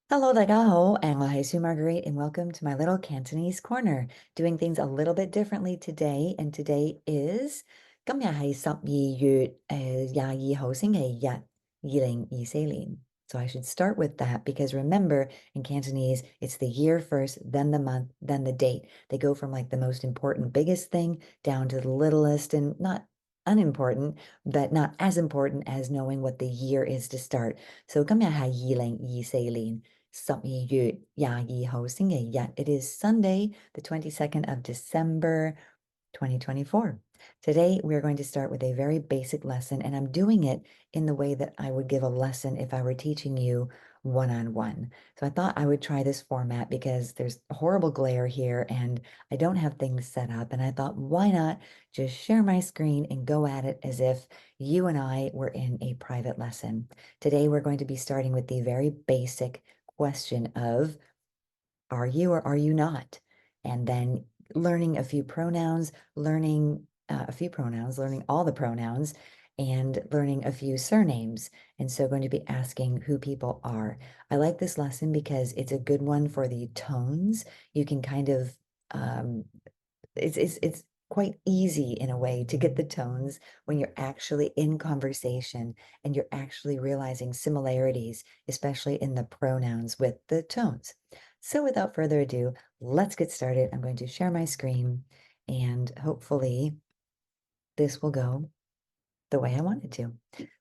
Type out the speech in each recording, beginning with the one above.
Hello, 大家好, and Marguerite, and welcome to my little Cantonese corner, doing things a little bit differently today. And today is 今日係12月22號星期日2024年. So I should start with that because remember, in Cantonese, it's the year first, then the month, then the date. They go from like the most important, biggest thing down to the littlest and not unimportant, but not as important as knowing what the year is to start. So 今日係2024年12月22號星期日. It is Sunday, the 22nd of December, 2024. Today, we're going to start with a very basic lesson, and I'm doing it in the way that I would give a lesson if I were teaching you one-on-one. So I thought I would try this format because there's a horrible glare here and I don't have things set up. And I thought, why not just share my screen and go at it as if you and I were in a private lesson. Today, we're going to be starting with the very basic question of, are you or are you not? And then learning a few pronouns, learning all the pronouns, and learning a few surnames. And so going to be asking who people are. I like this lesson because it's a good one for the tones. You can kind of, it's quite easy in a way to get the tones when you're actually in conversation and you're actually realizing similarities, especially in the pronouns with the tones. So without further ado, let's get started. I'm going to share my screen and hopefully this will go the way I want it to.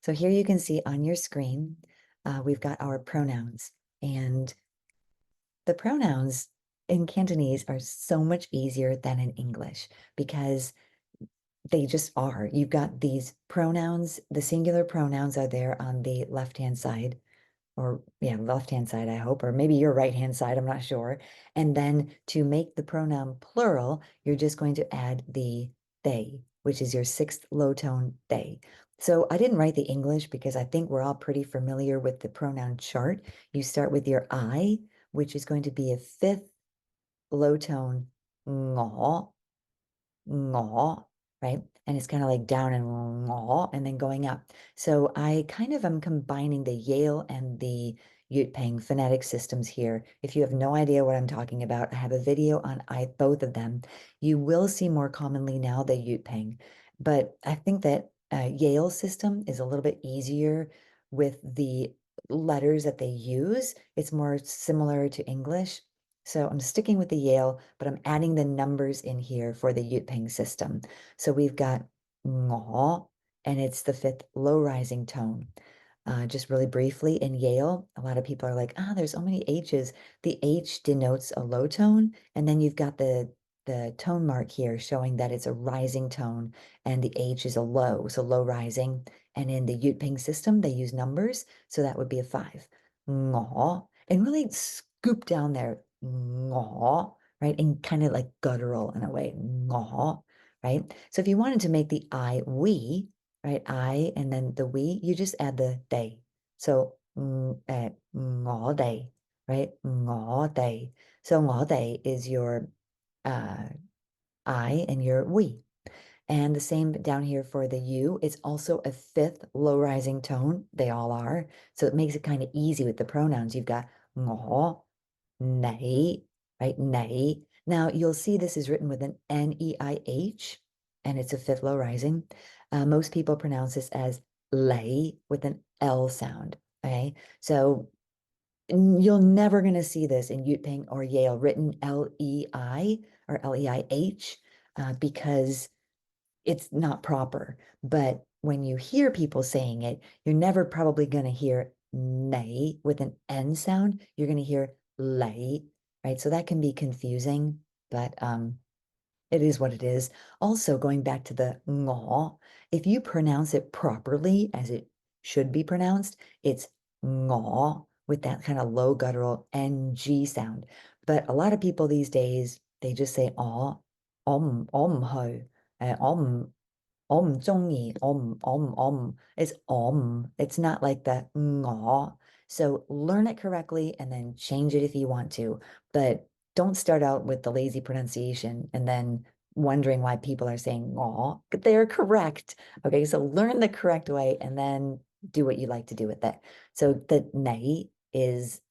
So here you can see on your screen, we've got our pronouns, and the pronouns in Cantonese are so much easier than in English because they just are. You've got these pronouns, the singular pronouns are there on the left-hand side, or yeah, left-hand side, I hope, or maybe your right-hand side, I'm not sure. And then to make the pronoun plural, you're just going to add the they, which is your sixth low tone they. So I didn't write the English because I think we're all pretty familiar with the pronoun chart. You start with your I, which is going to be a fifth low tone ngõ, ngõ, right? And it's kind of like down and ngõ and then going up. So I kind of am combining the Yale and the Yutpeng phonetic systems here. If you have no idea what I'm talking about, I have a video on both of them. You will see more commonly now the Yutpeng, but I think that Yale system is a little bit easier with the letters that they use. It's more similar to English. So I'm sticking with the Yale, but I'm adding the numbers in here for the Yutping system. So we've got ngõ, and it's the fifth low rising tone. Just really briefly, in Yale, a lot of people are like, there's so many H's. The H denotes a low tone, and then you've got the tone mark here showing that it's a rising tone, and the H is a low, so low rising. And in the Yutping system, they use numbers, so that would be a 5. Ngõ, and really scoop down there, ngõ, right? And kind of like guttural in a way, ngõ, right? So if you wanted to make the I, we, right? I, and then the we, you just add the they. So ngõ day, right? Ngõ day. So ngõ day is your uh, I and your we. And the same down here for the U. It's also a fifth low rising tone. They all are. So it makes it kind of easy with the pronouns. You've got ngõ, nei, right? Nei. Now you'll see this is written with an N-E-I-H, and it's a fifth low rising. Most people pronounce this as lei with an L sound. Okay. So you're never going to see this in Yutping or Yale written L-E-I or L-E-I-H because it's not proper. But when you hear people saying it, you're never probably going to hear nay with an N sound. You're going to hear lay, right? So that can be confusing, but it is what it is. Also, going back to the ngõ, if you pronounce it properly as it should be pronounced, it's ngõ with that kind of low guttural NG sound. But a lot of people these days, they just say aw, ho, 종이, It's It's not like the ngõ. So learn it correctly and then change it if you want to. But don't start out with the lazy pronunciation and then wondering why people are saying ngõ. But they're correct. Okay, so learn the correct way and then do what you like to do with it. So the nei is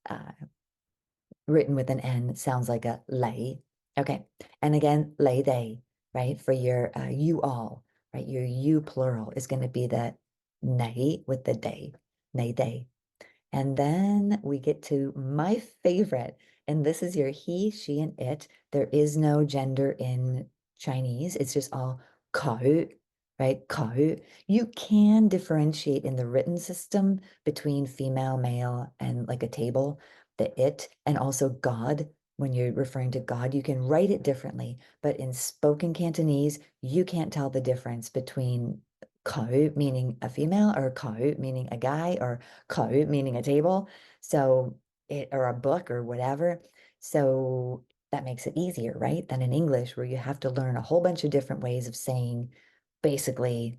written with an N sounds like a lei. Okay. And again, lei they, right? For your you all, right? Your you plural is going to be the nei with the day, nei day. And then we get to my favorite, and this is your he, she, and it. There is no gender in Chinese. It's just all ko, right? Ko. You can differentiate in the written system between female, male, and like a table, the it, and also God. When you're referring to God, you can write it differently. But in spoken Cantonese, you can't tell the difference between ko, meaning a female, or ko, meaning a guy, or ko, meaning a table. So it, or a book or whatever. So that makes it easier, right? Than in English, where you have to learn a whole bunch of different ways of saying basically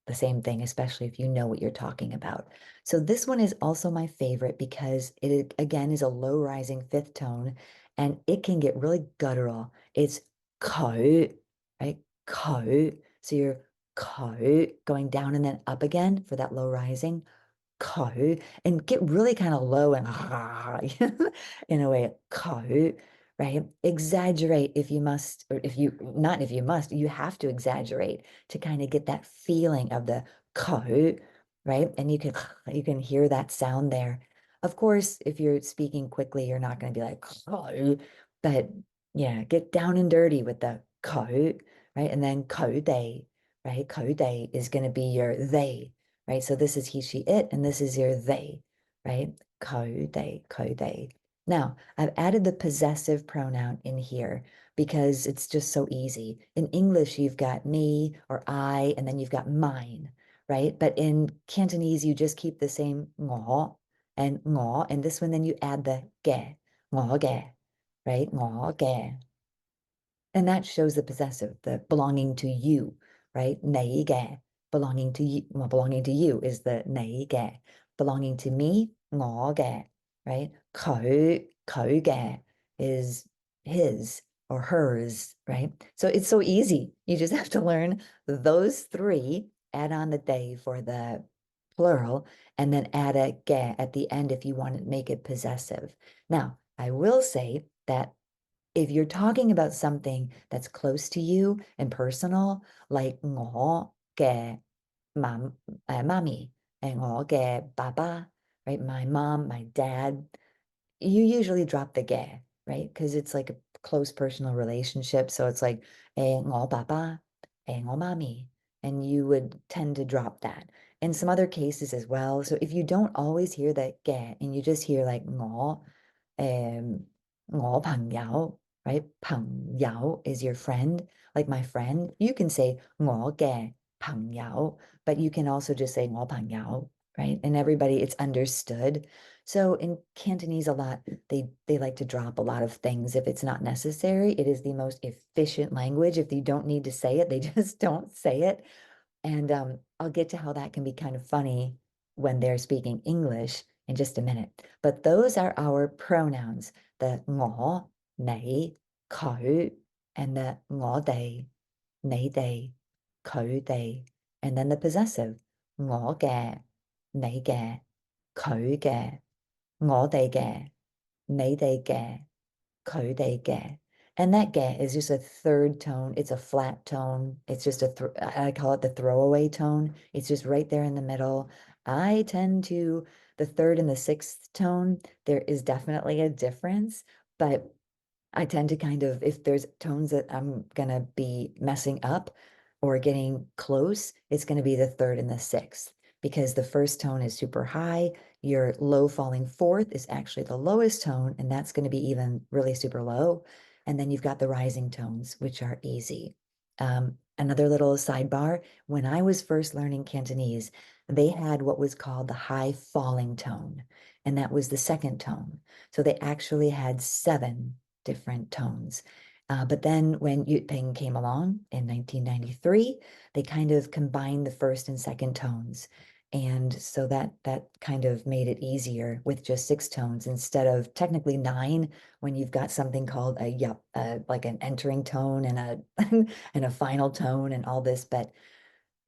the same thing, especially if you know what you're talking about. So this one is also my favorite because it again is a low rising fifth tone and it can get really guttural. It's ko, right? Ko. So you're ko going down and then up again for that low rising ko and get really kind of low and in a way, ko, right? Exaggerate if you must, or if you, not if you must, you have to exaggerate to kind of get that feeling of the ko, right? And you can hear that sound there. Of course, if you're speaking quickly, you're not going to be like ko, but yeah, get down and dirty with the ko, right? And then ko they, right? Ko they is going to be your they, right? So this is he, she, it, and this is your they, right? Ko, they, ko, they. Now, I've added the possessive pronoun in here because it's just so easy. In English, you've got me or I, and then you've got mine, right? But in Cantonese, you just keep the same ngõ, and this one, then you add the ge, ngõ ge, right? Ngõ ge. And that shows the possessive, the belonging to you, right? Nei ge, belonging to you. Well, belonging to you is the nei ge. Belonging to me, ngõ ge, right? Ko ge is his or hers, right? So it's so easy. You just have to learn those three, add on the they for the plural, and then add a ge at the end if you want to make it possessive. Now, I will say that if you're talking about something that's close to you and personal, like 我嘅媽咪 and 我嘅爸爸, right? My mom, my dad, you usually drop the ge, right? Because it's like a close personal relationship. So it's like 我爸爸, 我媽咪, and you would tend to drop that. In some other cases as well. So if you don't always hear that ge and you just hear like 我朋友, right? 朋友 is your friend, like my friend. You can say 我嘅朋友, but you can also just say 我朋友, right? And everybody, it's understood. So in Cantonese a lot, they like to drop a lot of things if it's not necessary. It is the most efficient language. If you don't need to say it, they just don't say it. And I'll get to how that can be kind of funny when they're speaking English in just a minute. But those are our pronouns, the 我, 你, 佢, and the 我哋, 你哋, 佢哋, and then the possessive, 我嘅, 你嘅, 佢嘅, 我哋嘅, 你哋嘅, 佢哋嘅. And that ge is just a third tone. It's a flat tone. It's just I call it the throwaway tone. It's just right there in the middle. I tend to, the third and the sixth tone, there is definitely a difference, but I tend to kind of, if there's tones that I'm gonna be messing up or getting close, it's gonna be the third and the sixth because the first tone is super high. Your low falling fourth is actually the lowest tone, and that's gonna be even really super low. And then you've got the rising tones, which are easy. Another little sidebar, when I was first learning Cantonese, they had what was called the high falling tone, and that was the second tone. So they actually had seven different tones. But then when Yutping came along in 1993, they kind of combined the first and second tones. And so that kind of made it easier with just six tones instead of technically nine when you've got something called a yup, like an entering tone and a and a final tone and all this. But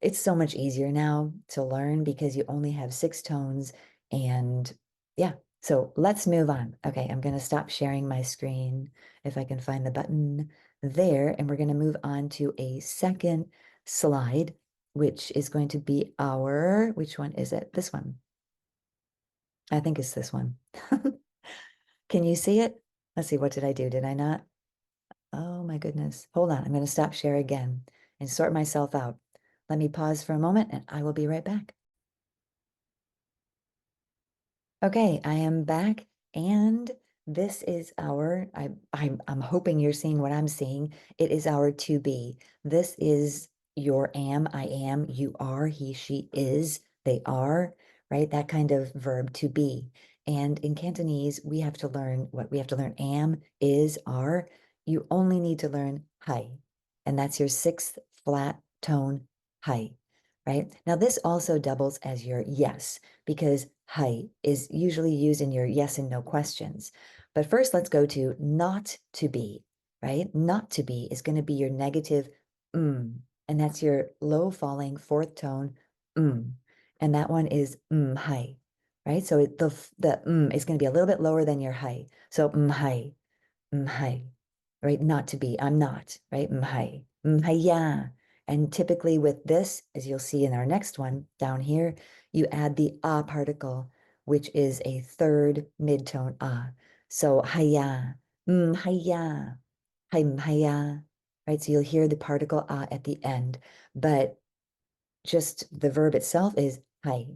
it's so much easier now to learn because you only have six tones and yeah, So let's move on. Okay, I'm going to stop sharing my screen if I can find the button there. And we're going to move on to a second slide, which is going to be our, which one is it? This one. I think it's this one. Can you see it? Let's see, what did I do? Did I not? Oh my goodness. Hold on. I'm going to stop share again and sort myself out. Let me pause for a moment and I will be right back. Okay, I am back, and this is our, I'm hoping you're seeing what I'm seeing. It is our to be. This is your am, I am, you are, he, she is, they are, right? That kind of verb to be. And in Cantonese, we have to learn what we have to learn am, is, are. You only need to learn hai, and that's your sixth flat tone hai, right? Now, this also doubles as your yes, because hai is usually used in your yes and no questions. But first, let's go to not to be, right? Not to be is going to be your negative and that's your low falling fourth tone and that one is hai, right? So the is going to be a little bit lower than your hai. So hai, hai, right? Not to be, I'm not, right? Hai, ya. And typically with this, as you'll see in our next one down here, you add the a particle, which is a third midtone a. So haya, haya, haya, right? So you'll hear the particle a at the end, but just the verb itself is hai,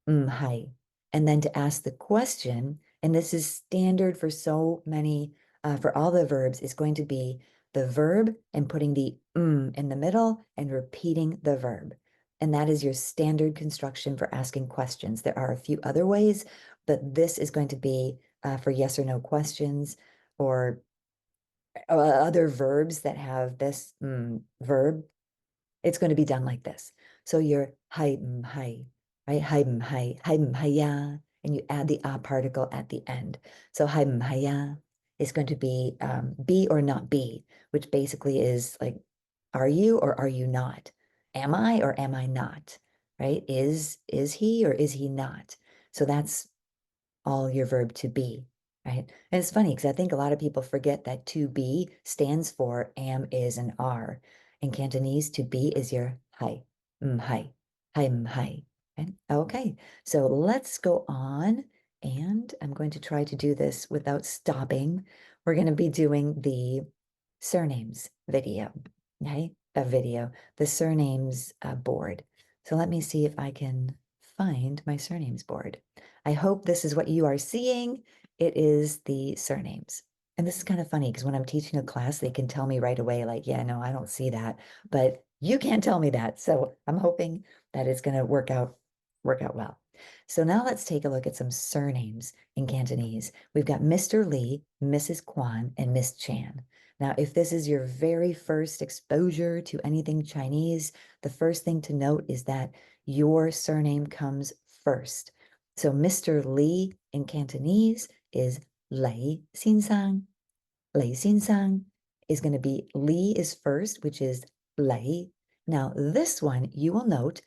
hai. And then to ask the question, and this is standard for so many, for all the verbs, is going to be the verb and putting the in the middle and repeating the verb. And that is your standard construction for asking questions. There are a few other ways, but this is going to be for yes or no questions or other verbs that have this verb. It's going to be done like this. So you're hai, hai, right? Hai, hai, hai, haya, and you add the a particle at the end. So hai, haya is going to be or not be, which basically is like, are you or are you not? Am I or am I not? Right? Is he or is he not? So that's all your verb to be, right? And it's funny because I think a lot of people forget that to be stands for am, is, and are. In Cantonese, to be is your hai, hai, hai. And okay, so let's go on. And I'm going to try to do this without stopping. We're going to be doing the surnames video, okay? A video, the surnames board. So let me see if I can find my surnames board. I hope this is what you are seeing. It is the surnames. And this is kind of funny because when I'm teaching a class, they can tell me right away, like, yeah, no, I don't see that. But you can't tell me that. So I'm hoping that it's going to work out well. So now let's take a look at some surnames in Cantonese. We've got Mr. Lee, Mrs. Kwan, and Miss Chan. Now, if this is your very first exposure to anything Chinese, the first thing to note is that your surname comes first. So Mr. Lee in Cantonese is Lei Xin Sang. Lei Xin Sang is going to be Li is first, which is Lei. Now, this one you will note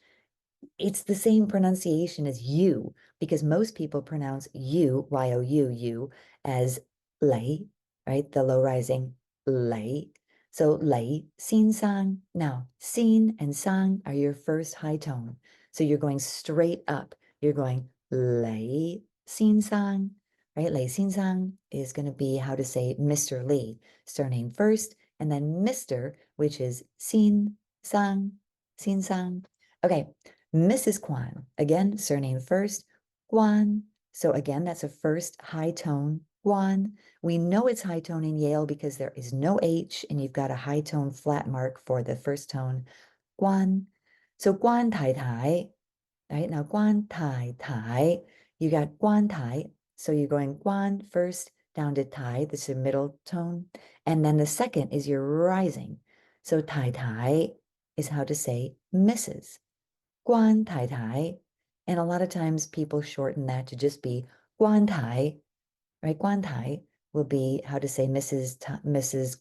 it's the same pronunciation as you because most people pronounce you, Y-O-U, you, as lei, right? The low rising lei. So lei, xin sang. Now, xin and sang are your first high tone. So you're going straight up. You're going lei, xin sang, right? Lei xin sang is going to be how to say Mr. Lee, surname first, and then Mr., which is xin sang, xin sang. Okay, Mrs. Kwan, again, surname first, Guan. So again, that's a first high tone, Guan. We know it's high tone in Yale because there is no H and you've got a high tone flat mark for the first tone, Guan. So Guan Tai Tai, right? Now Guan Tai Tai, you got Guan Tai. So you're going Guan first down to Tai, this is a middle tone. And then the second is your rising. So Tai Tai is how to say Mrs. Guan Tai Tai. And a lot of times people shorten that to just be Guan Tai, right? Guan Tai will be how to say Mrs.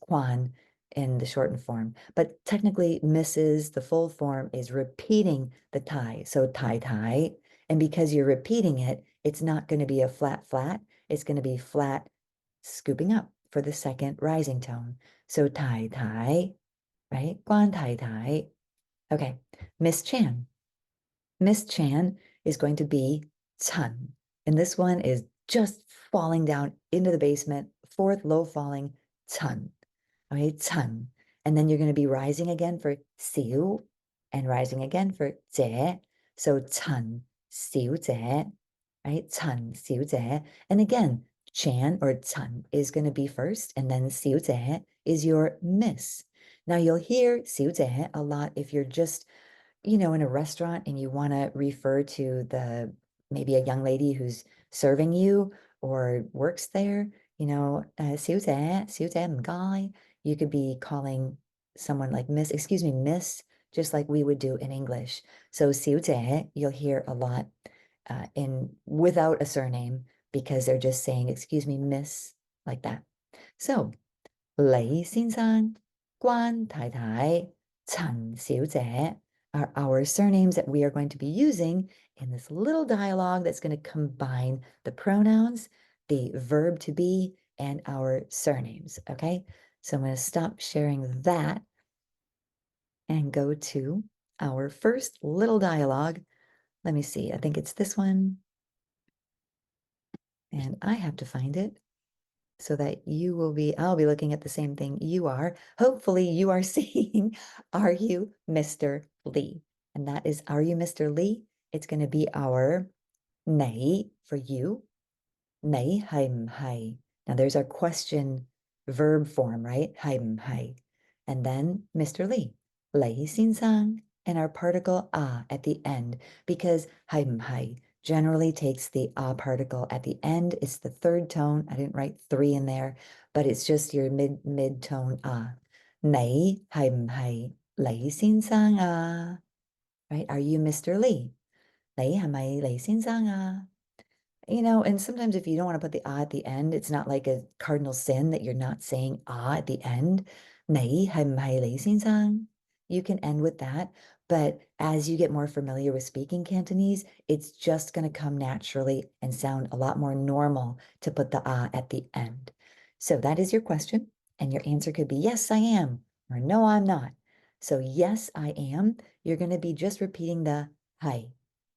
Guan in the shortened form. But technically, Mrs., the full form, is repeating the Tai. So Tai Tai. And because you're repeating it, it's not going to be a flat, flat. It's going to be flat, scooping up for the second rising tone. So tai tai, right? Guan tai tai. Okay, Miss Chan. Miss Chan is going to be Chun. And this one is just falling down into the basement, fourth low falling, Chun. Okay, Chun. And then you're going to be rising again for Xiu and rising again for Jie. So Chun, Xiu Jie, right? Chun, Xiu Jie. And again, Chan or Chun is going to be first, and then Xiu Jie is your miss. Now you'll hear Xiu Jie a lot if you're just in a restaurant and you want to refer to maybe a young lady who's serving you or works there, 小姐,唔該. You could be calling someone like Miss, excuse me, Miss, just like we would do in English. So 小姐, you'll hear a lot in without a surname because they're just saying, excuse me, Miss, like that. So 李先生,關太太,陳小姐 are our surnames that we are going to be using in this little dialogue that's going to combine the pronouns, the verb to be, and our surnames, okay? So I'm going to stop sharing that and go to our first little dialogue. Let me see, I think it's this one. And I have to find it so that I'll be looking at the same thing you are. Hopefully you are seeing, are you Mr. Lee? And that is, are you Mr. Lee? It's going to be our 你 for you. 你係唔係? Now there's our question verb form, right? 係唔係? And then Mr. Lee, 李先生, and our particle at the end, because 係唔係generally takes the particle at the end. It's the third tone. I didn't write 3 in there, but it's just your mid tone 你係唔係李先生啊? Right? Are you Mr. Lee? 你係咪李先生啊? And sometimes if you don't want to put the at the end, it's not like a cardinal sin that you're not saying at the end. 你係唔係李先生? You can end with that. But as you get more familiar with speaking Cantonese, it's just going to come naturally and sound a lot more normal to put the at the end. So that is your question. And your answer could be, yes, I am, or no, I'm not. So yes, I am. You're going to be just repeating the hai,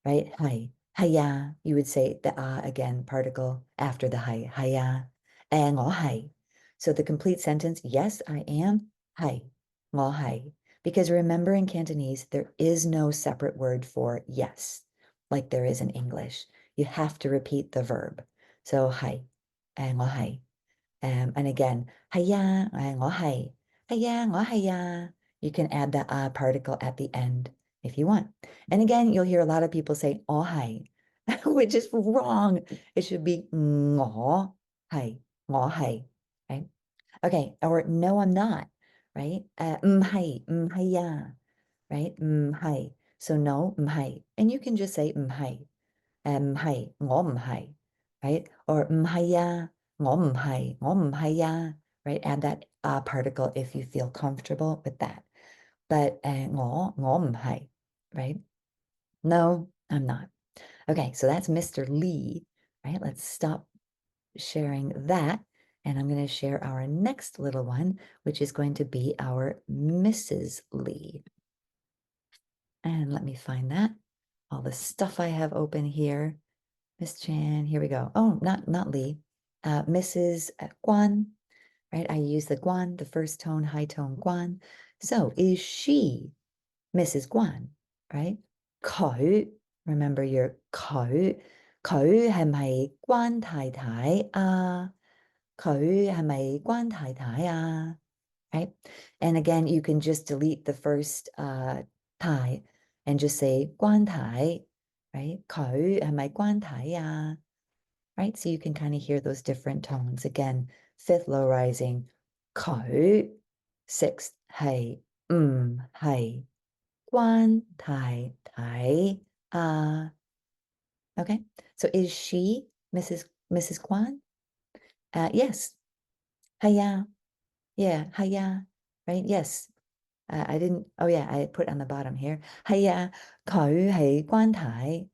right? Hai. Haya, you would say the again, particle after the hai. Haya. And 我係. So the complete sentence, yes, I am. 係,我係. Because remember in Cantonese, there is no separate word for yes, like there is in English. You have to repeat the verb. So 係, and 我係. And again, 係啊, 我係. 係啊, 我係啊. You can add the particle at the end if you want. And again, you'll hear a lot of people say 我係, which is wrong. It should be 我係,我係, right? Okay, or no, I'm not, right? 唔係,唔係呀, right? 唔係. So no, 唔係. And you can just say 唔係,唔係,我唔係, right? Or 唔係呀,我唔係,我唔係呀, right? Add that particle if you feel comfortable with that. But 我唔係, right? No, I'm not. Okay, so that's Mr. Lee, right? Let's stop sharing that. And I'm going to share our next little one, which is going to be our Mrs. Lee. And let me find that. All the stuff I have open here. Miss Chan, here we go. Oh, not Lee. Mrs. Guan, right? I use the Guan, the first tone, high tone Guan. So is she Mrs. Guan, right? 佢, remember your 佢係咪關太太啊? 佢係咪關太太啊? Right? And again, you can just delete the first tai and just say 關太, right? 佢係咪關太啊? Right? So you can kind of hear those different tones. Again, fifth low rising, 佢, sixth, 係, 係, 關太太啊? Okay, so is she Mrs. Kwan? Yes. Hiya. Yeah, hiya. Right? Yes. I didn't, oh yeah, I put on the bottom here. Hiya, 佢係關太,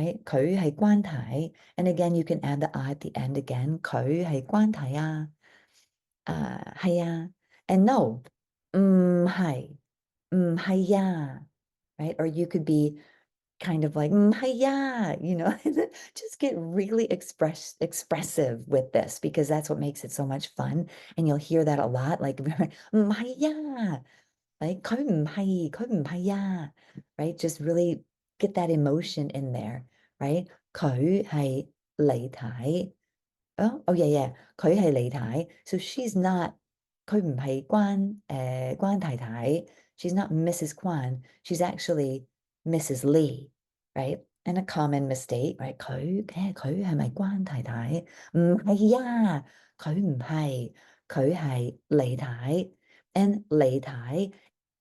right? 佢係關睇 and again you can add the I at the end again. 佢係關睇啊，係啊 and no 唔係呀 right? Or you could be kind of like 唔係呀 you know, just get really expressive with this because that's what makes it so much fun. And you'll hear that a lot, like 唔係呀 like 佢唔係呀 right? Just really get that emotion in there, right? 佢係嚟睇 oh yeah yeah 佢係李太 so she's not 佢唔係關太太 she's not Mrs. Kwan she's actually Mrs. Lee right and a common mistake right 佢係咪關太太唔係呀佢唔係佢係李太 and 李太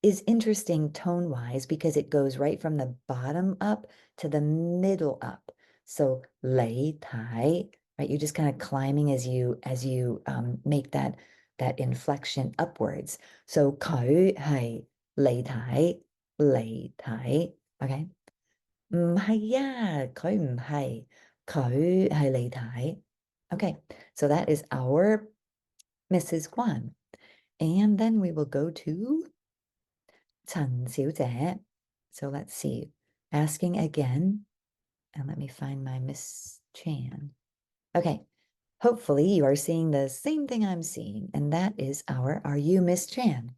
is interesting tone wise because it goes right from the bottom up to the middle up so 李太 right? You're just kind of climbing as you make that inflection upwards. So 佢係李太，李太 okay? 唔係呀，佢唔係，佢係李太 Okay, so that is our Mrs. Guan. And then we will go to 陳小姐. So let's see. Asking again. And let me find my Miss Chan. Okay. Hopefully you are seeing the same thing I'm seeing, and that is our Are you Miss Chan?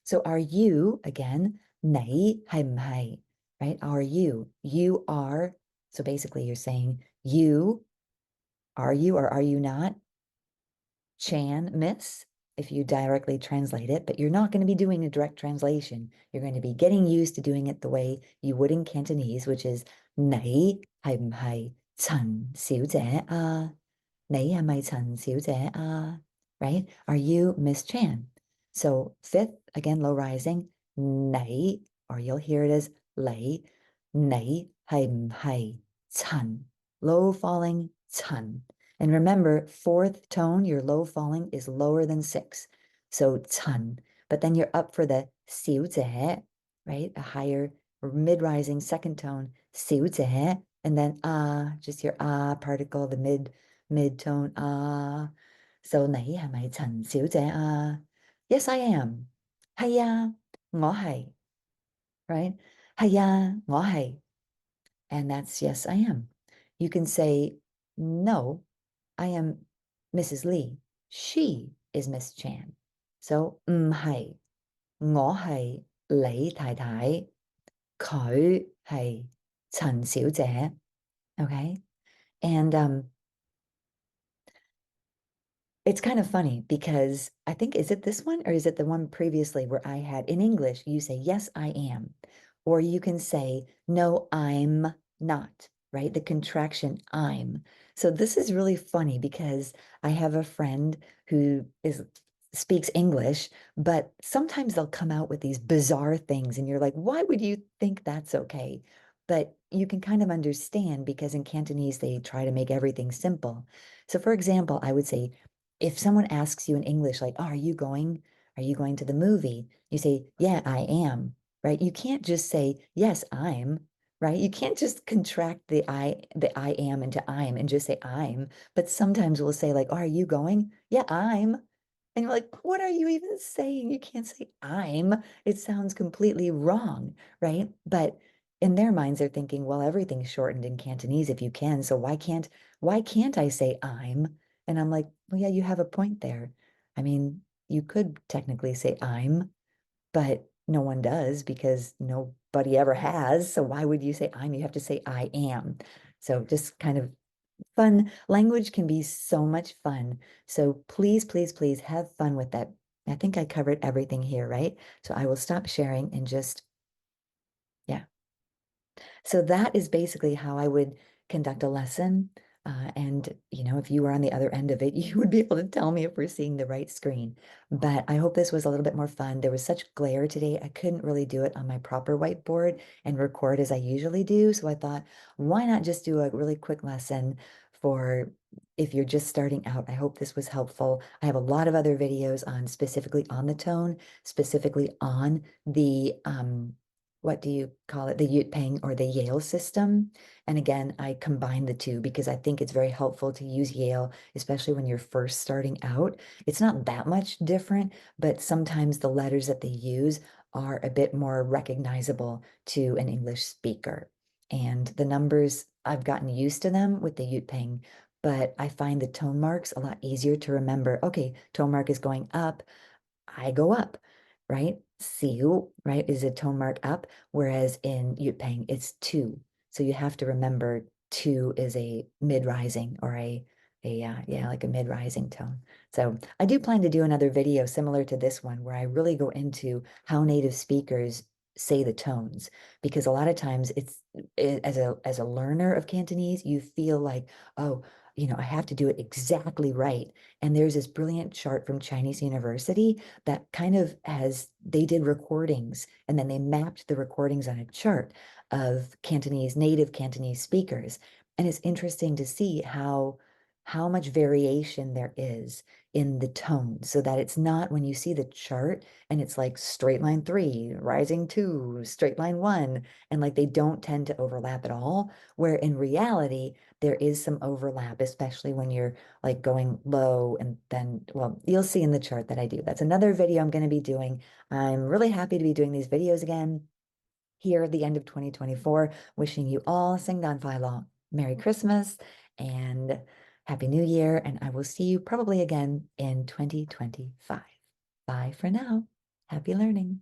So are you, again, 你係唔係, right? Are you? You are. So basically you're saying you, are you or are you not? Chan, Miss, if you directly translate it, but you're not going to be doing a direct translation. You're going to be getting used to doing it the way you would in Cantonese, which is 你係唔係陳小姐啊?你係咪陳小姐啊? Right? Are you Miss Chan? So fifth, again, low rising, 你, or you'll hear it as 你係唔係陳? Low falling, 陳. And remember, fourth tone, your low falling is lower than 6. So 陳, but then you're up for the 小姐, right? A higher or mid-rising second tone, 小姐, and then just your particle, the mid-tone, So 你係咪陳小姐啊? Yes, I am. 係啊，我係, right? 係啊，我係. And that's yes, I am. You can say, no, I am Mrs. Lee. She is Miss Chan. So 唔係，我係李太太，佢係陳小姐. Okay? And it's kind of funny because I think, is it this one or is it the one previously where I had in English, you say, yes, I am. Or you can say, no, I'm not, right? The contraction I'm. So this is really funny because I have a friend who speaks English, but sometimes they'll come out with these bizarre things and you're like, why would you think that's okay? But you can kind of understand because in Cantonese, they try to make everything simple. So for example, I would say, if someone asks you in English, like, oh, are you going to the movie? You say, yeah, I am, right? You can't just say, yes, I'm, right? You can't just contract the I am into I'm and just say I'm, but sometimes we'll say like, oh, are you going? Yeah, I'm. And you're like, what are you even saying? You can't say I'm. It sounds completely wrong, right? But in their minds, they're thinking, well, everything's shortened in Cantonese if you can, so why can't I say I'm? And I'm like, well, yeah, you have a point there. I mean, you could technically say I'm, but no one does because nobody ever has. So why would you say I'm? You have to say I am. So just kind of fun. Language can be so much fun. So please, please, please have fun with that. I think I covered everything here, right? So I will stop sharing and just, yeah. So that is basically how I would conduct a lesson. And, if you were on the other end of it, you would be able to tell me if we're seeing the right screen. But I hope this was a little bit more fun. There was such glare today. I couldn't really do it on my proper whiteboard and record as I usually do. So I thought, why not just do a really quick lesson for if you're just starting out? I hope this was helpful. I have a lot of other videos on specifically on the tone, specifically on the what do you call it? The Yutpeng or the Yale system. And again, I combine the two because I think it's very helpful to use Yale, especially when you're first starting out. It's not that much different, but sometimes the letters that they use are a bit more recognizable to an English speaker. And the numbers, I've gotten used to them with the Yutpeng, but I find the tone marks a lot easier to remember. Okay, tone mark is going up. I go up, right? Siu, right, is a tone mark up, whereas in Yutpeng it's two. So you have to remember two is a mid-rising or yeah, like a mid-rising tone. So I do plan to do another video similar to this one where I really go into how native speakers say the tones because a lot of times as a learner of Cantonese, you feel like, oh, I have to do it exactly right. And there's this brilliant chart from Chinese University that kind of they did recordings and then they mapped the recordings on a chart of native Cantonese speakers. And it's interesting to see how much variation there is in the tone so that it's not when you see the chart and it's like straight line 3, rising 2, straight line 1, and like they don't tend to overlap at all, where in reality, there is some overlap, especially when you're like going low and then, well, you'll see in the chart that I do. That's another video I'm going to be doing. I'm really happy to be doing these videos again here at the end of 2024. Wishing you all Sing Dan Fai Long, Merry Christmas and Happy New Year. And I will see you probably again in 2025. Bye for now. Happy learning.